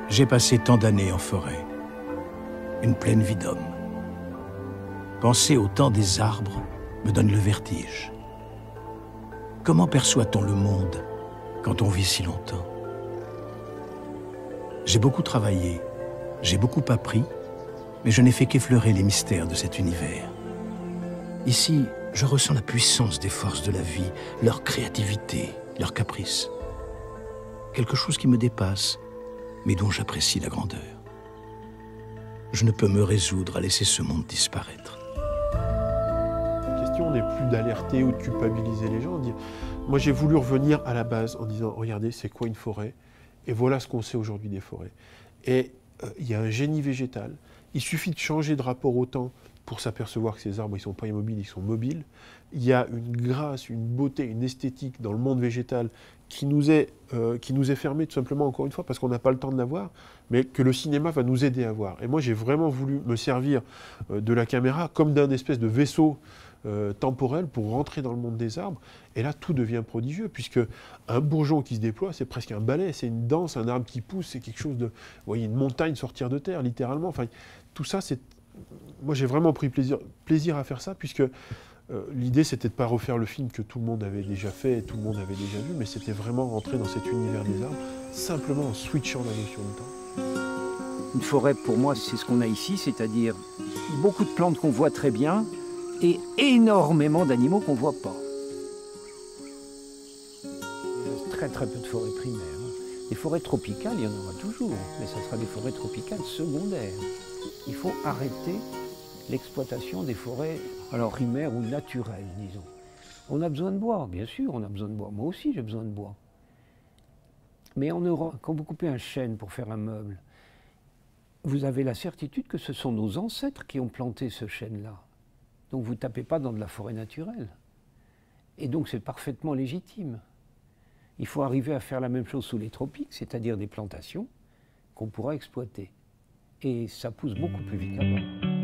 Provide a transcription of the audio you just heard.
J'ai passé tant d'années en forêt, une pleine vie d'homme. Penser au temps des arbres me donne le vertige. Comment perçoit-on le monde quand on vit si longtemps? J'ai beaucoup travaillé, j'ai beaucoup appris, mais je n'ai fait qu'effleurer les mystères de cet univers. Ici, je ressens la puissance des forces de la vie, leur créativité, leurs caprices. Quelque chose qui me dépasse, mais dont j'apprécie la grandeur. Je ne peux me résoudre à laisser ce monde disparaître. La question n'est plus d'alerter ou de culpabiliser les gens. Moi, j'ai voulu revenir à la base en disant, regardez, c'est quoi une forêt? Et voilà ce qu'on sait aujourd'hui des forêts. Et il y a un génie végétal. Il suffit de changer de rapport au temps pour s'apercevoir que ces arbres, ils ne sont pas immobiles, ils sont mobiles. Il y a une grâce, une beauté, une esthétique dans le monde végétal qui nous est fermée tout simplement, encore une fois, parce qu'on n'a pas le temps de la voir, mais que le cinéma va nous aider à voir. Et moi, j'ai vraiment voulu me servir de la caméra comme d'un espèce de vaisseau temporel pour rentrer dans le monde des arbres. Et là, tout devient prodigieux, puisque un bourgeon qui se déploie, c'est presque un ballet, c'est une danse, un arbre qui pousse, c'est quelque chose de... Vous voyez, une montagne sortir de terre, littéralement. Enfin, tout ça, c'est... Moi, j'ai vraiment pris plaisir à faire ça, puisque l'idée, c'était de ne pas refaire le film que tout le monde avait déjà fait et tout le monde avait déjà vu, mais c'était vraiment rentrer dans cet univers des arbres, simplement en switchant la notion de temps. Une forêt, pour moi, c'est ce qu'on a ici, c'est-à-dire beaucoup de plantes qu'on voit très bien et énormément d'animaux qu'on ne voit pas. Il reste très très peu de forêts primaires. Les forêts tropicales, il y en aura toujours, mais ce sera des forêts tropicales secondaires. Il faut arrêter l'exploitation des forêts, alors primaires ou naturelles, disons. On a besoin de bois, bien sûr, on a besoin de bois. Moi aussi, j'ai besoin de bois. Mais en Europe, quand vous coupez un chêne pour faire un meuble, vous avez la certitude que ce sont nos ancêtres qui ont planté ce chêne-là. Donc vous ne tapez pas dans de la forêt naturelle. Et donc c'est parfaitement légitime. Il faut arriver à faire la même chose sous les tropiques, c'est-à-dire des plantations qu'on pourra exploiter. Et ça pousse beaucoup plus vite qu'avant.